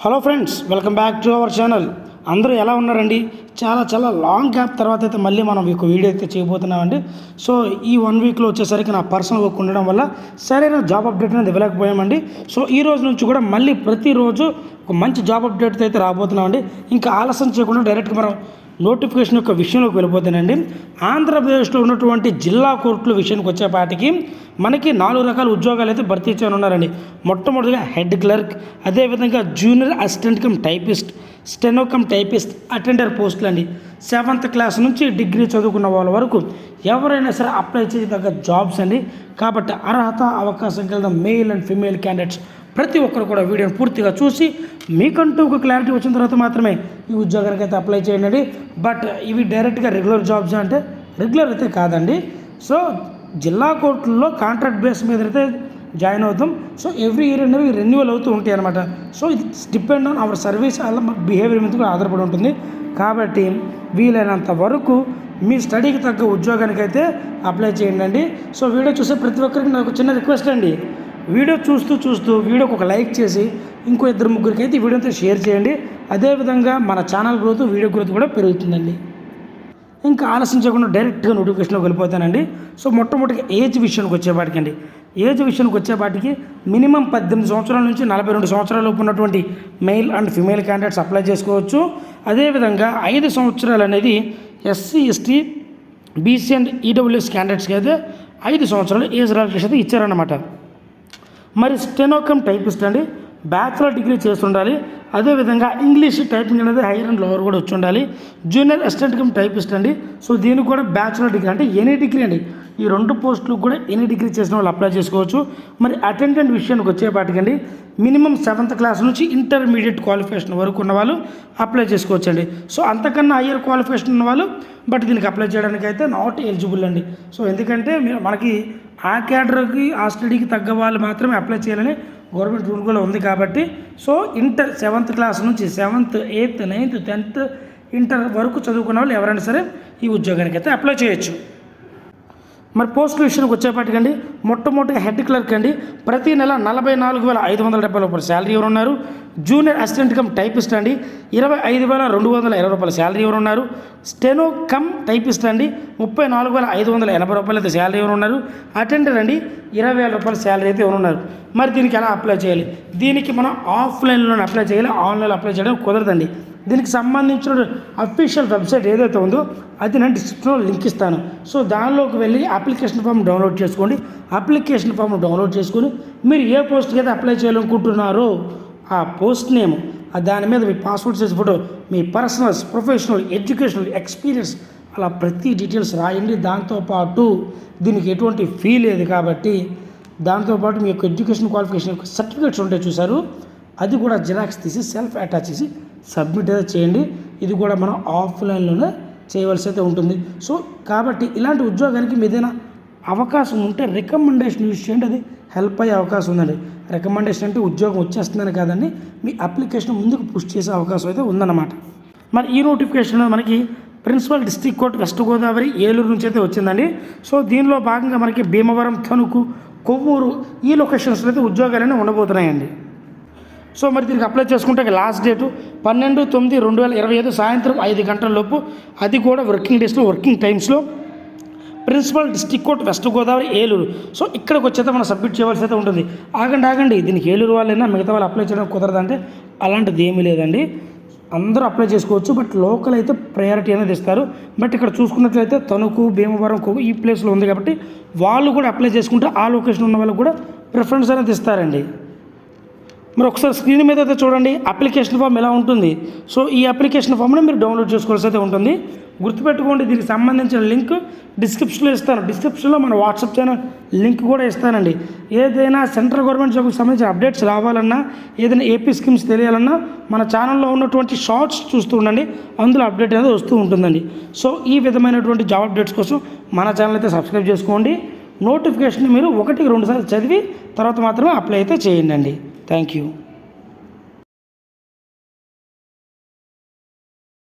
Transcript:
Hello friends, welcome back to our channel. అందరూ ఎలా ఉన్నారండి? చాలా లాంగ్ గ్యాప్ తర్వాత అయితే మళ్ళీ మనం ఒక వీడియో అయితే చేయబోతున్నామండి. సో ఈ 1 వీక్లో వచ్చేసరికి నా పర్సనల్ వర్క్ ఉండడం వల్ల సరైన జాబ్ అప్డేట్ అనేది ఇవ్వలేకపోయామండి. సో ఈ రోజు నుంచి కూడా మళ్ళీ ప్రతిరోజు ఒక మంచి జాబ్ అప్డేట్ అయితే రాబోతున్నామండి. ఇంకా ఆలస్యం చేయకుండా డైరెక్ట్గా మనం నోటిఫికేషన్ యొక్క విషయంలోకి వెళ్ళిపోతానండి. ఆంధ్రప్రదేశ్లో ఉన్నటువంటి జిల్లా కోర్టుల విషయానికి వచ్చేపాటికి మనకి 4 రకాల ఉద్యోగాలు అయితే భర్తీ చేయనున్నారండి. మొట్టమొదటిగా హెడ్ క్లర్క్, అదేవిధంగా junior assistant cum typist, steno cum typist, attender పోస్టులు అండి. 7th క్లాస్ నుంచి డిగ్రీ చదువుకున్న వాళ్ళ వరకు ఎవరైనా సరే అప్లై చేయదగ్గ జాబ్స్ అండి. కాబట్టి అర్హత, అవకాశం కలిగిన మేల్ అండ్ ఫిమేల్ క్యాండిడేట్స్ ప్రతి ఒక్కరు కూడా వీడియోని పూర్తిగా చూసి మీకంటూ ఒక క్లారిటీ వచ్చిన తర్వాత మాత్రమే ఈ ఉద్యోగానికి అయితే అప్లై చేయండి. బట్ ఇవి డైరెక్ట్గా రెగ్యులర్ జాబ్స్ అంటే రెగ్యులర్ అయితే కాదండి. సో జిల్లా కోర్టుల్లో కాంట్రాక్ట్ బేస్ మీద అయితే జాయిన్ అవుతాం. సో ఎవ్రీ ఇయర్ అనేవి రెన్యువల్ అవుతూ ఉంటాయి అనమాట. సో ఇది డిపెండ్ ఆన్ అవర్ సర్వీస్ అలా బిహేవియర్ మీద కూడా ఆధారపడి ఉంటుంది. కాబట్టి వీలైనంత వరకు మీ స్టడీకి తగ్గ ఉద్యోగానికి అయితే అప్లై చేయండి. సో వీడియో చూసే ప్రతి ఒక్కరికి నాకు చిన్న రిక్వెస్ట్ అండి, వీడియో చూస్తూ వీడియోకి ఒక లైక్ చేసి ఇంకో 2-3 అయితే ఈ వీడియోతో షేర్ చేయండి. అదేవిధంగా మన ఛానల్ గ్రోత్, వీడియో గ్రోత్ కూడా పెరుగుతుందండి. ఇంకా ఆలస్యం చేయకుండా డైరెక్ట్గా నోటిఫికేషన్లోకి వెళ్ళిపోతానండి. సో మొట్టమొదటిగా ఏజ్ విషయానికి వచ్చేపాటికి మినిమం 18 సంవత్సరాల నుంచి 42 సంవత్సరాల లోపు ఉన్నటువంటి male and female candidates apply చేసుకోవచ్చు. అదేవిధంగా 5 సంవత్సరాలు అనేది SC, ST, BC and EWS క్యాండిడేట్స్కి అయితే 5 సంవత్సరాలు ఏజ్ రిలాక్సేషన్ అయితే ఇచ్చారన్నమాట. మరి స్టెనో కమ్ టైపిస్ట్ అండి, బ్యాచిలర్ డిగ్రీ చేసి ఉండాలి. అదేవిధంగా ఇంగ్లీష్ టైపింగ్ అనేది హైయర్ అండ్ లోవర్ కూడా వచ్చి ఉండాలి. జూనియర్ అసిస్టెంట్ కమ్ టైపిస్ట్ అండి. సో దీనికి కూడా బ్యాచిలర్ డిగ్రీ అంటే ఎనీ డిగ్రీ అండి. ఈ 2 పోస్టులకు కూడా ఎనీ డిగ్రీ చేసిన వాళ్ళు అప్లై చేసుకోవచ్చు. మరి అటెండెంట్ విషయానికి వచ్చేపాటికండి మినిమం 7th క్లాస్ నుంచి ఇంటర్మీడియట్ క్వాలిఫికేషన్ వరకు ఉన్న వాళ్ళు అప్లై చేసుకోవచ్చు అండి. సో అంతకన్నా హయ్యర్ క్వాలిఫికేషన్ ఉన్న వాళ్ళు బట్ దీనికి అప్లై చేయడానికి అయితే నాట్ ఎలిజిబుల్ అండి. సో ఎందుకంటే మనకి ఆ క్యాడర్కి, ఆ స్టడీకి తగ్గ వాళ్ళు మాత్రమే అప్లై చేయాలని గవర్నమెంట్ రూల్ కూడా ఉంది. కాబట్టి సో 7th క్లాస్ నుంచి 7th, 8th, 9th, 10th inter వరకు చదువుకున్న వాళ్ళు ఎవరైనా సరే ఈ ఉద్యోగానికి అయితే అప్లై చేయొచ్చు. మరి పోస్టుల విషయానికి వచ్చేపాటికండి మొట్టమొదటిగా హెడ్ క్లర్క్ అండి, ప్రతి నెల 44,570 రూపాయల శాలరీ ఎవరున్నారు. జూనియర్ అసిస్టెంట్ కమ్ టైపిస్ట్ అండి, 25,220 రూపాయల శాలరీ ఎవరున్నారు. స్టెనో కమ్ టైపిస్ట్ అండి, 34,580 రూపాయలు అయితే శాలరీ ఎవరున్నారు. అటెండర్ అండి 20,000 రూపాయల శాలరీ అయితే ఎవరున్నారు. మరి దీనికి ఎలా అప్లై చేయాలి? దీనికి మనం ఆఫ్లైన్లోనే అప్లై చేయాలి, ఆన్లైన్లో అప్లై చేయడం కుదరదండి. దీనికి సంబంధించిన అఫీషియల్ వెబ్సైట్ ఏదైతే ఉందో అది నేను డిస్క్రిప్షన్లో లింక్ ఇస్తాను. సో దానిలోకి వెళ్ళి అప్లికేషన్ ఫామ్ డౌన్లోడ్ చేసుకోండి. అప్లికేషన్ ఫామ్ డౌన్లోడ్ చేసుకొని మీరు ఏ పోస్ట్కి అయితే అప్లై చేయాలనుకుంటున్నారో ఆ పోస్ట్ నేమ్, దాని మీద మీ పాస్పోర్ట్ సైజ్ ఫోటో, మీ పర్సనల్స్, ప్రొఫెషనల్, ఎడ్యుకేషనల్ ఎక్స్పీరియన్స్ అలా ప్రతి డీటెయిల్స్ రాయండి. దాంతోపాటు దీనికి ఎటువంటి ఫీ లేదు కాబట్టి దాంతోపాటు మీ యొక్క ఎడ్యుకేషన్ క్వాలిఫికేషన్ యొక్క సర్టిఫికేట్స్ ఉంటాయి చూసారు, అది కూడా జిరాక్స్ తీసి సెల్ఫ్ అటాచ్ చేసి సబ్మిట్ అయితే చేయండి. ఇది కూడా మనం ఆఫ్లైన్లోనే చేయవలసి అయితే ఉంటుంది. సో కాబట్టి ఇలాంటి ఉద్యోగానికి ఏదైనా అవకాశం ఉంటే రికమెండేషన్ యూజ్ చేయండి, అది హెల్ప్ అయ్యే అవకాశం ఉందండి. రికమెండేషన్ అంటే ఉద్యోగం వచ్చేస్తుందని కాదండి, మీ అప్లికేషన్ ముందుకు పుష్ చేసే అవకాశం అయితే ఉందన్నమాట. మరి ఈ నోటిఫికేషన్ మనకి principal district court west Godavari, Eluru నుంచి అయితే వచ్చిందండి. సో దీనిలో భాగంగా మనకి భీమవరం, తణుకు, కొవ్వూరు ఈ లొకేషన్స్లో అయితే ఉద్యోగాలన్నీ ఉండబోతున్నాయండి. సో మరి దీనికి అప్లై చేసుకుంటే లాస్ట్ డేటు 12/9/2025 సాయంత్రం 5 గంటల లోపు, అది కూడా వర్కింగ్ డేస్లో, వర్కింగ్ టైమ్స్లో principal district court west Godavari, Eluru. So ఇక్కడికి వచ్చేస్తే మనం సబ్మిట్ చేయవలసి అయితే ఉంటుంది. ఆగండి, దీనికి ఏలూరు వాళ్ళైనా మిగతా వాళ్ళు అప్లై చేయడం కుదరదంటే అలాంటిది ఏమీ లేదండి, అందరూ అప్లై చేసుకోవచ్చు. బట్ లోకల్ అయితే ప్రయారిటీ అనేది ఇస్తారు. బట్ ఇక్కడ చూసుకున్నట్లయితే తణుకు, భీమవరం, కొవ్వు ఈ ప్లేస్లో ఉంది కాబట్టి వాళ్ళు కూడా అప్లై చేసుకుంటే ఆ లొకేషన్ ఉన్న వాళ్ళకు కూడా ప్రిఫరెన్స్ అనేది ఇస్తారండి. మరి ఒకసారి స్క్రీన్ మీద అయితే చూడండి అప్లికేషన్ ఫామ్ ఎలా ఉంటుంది. సో ఈ అప్లికేషన్ ఫామ్ని మీరు డౌన్లోడ్ చేసుకోవాల్సి అయితే ఉంటుంది. గుర్తుపెట్టుకోండి, దీనికి సంబంధించిన లింక్ డిస్క్రిప్షన్లో ఇస్తాను. డిస్క్రిప్షన్లో మన వాట్సాప్ ఛానల్ లింక్ కూడా ఇస్తానండి. ఏదైనా సెంట్రల్ గవర్నమెంట్ జాబ్కి సంబంధించిన అప్డేట్స్ రావాలన్నా, ఏదైనా ఏపీ స్కీమ్స్ తెలియాలన్నా మన ఛానల్లో ఉన్నటువంటి షార్ట్స్ చూస్తూ ఉండండి, అందులో అప్డేట్ అనేది వస్తూ ఉంటుందండి. సో ఈ విధమైనటువంటి జాబ్ అప్డేట్స్ కోసం మన ఛానల్ అయితే సబ్స్క్రైబ్ చేసుకోండి. నోటిఫికేషన్ మీరు 1-2 సార్లు చదివి తర్వాత మాత్రమే అప్లై అయితే చేయండి. Thank you.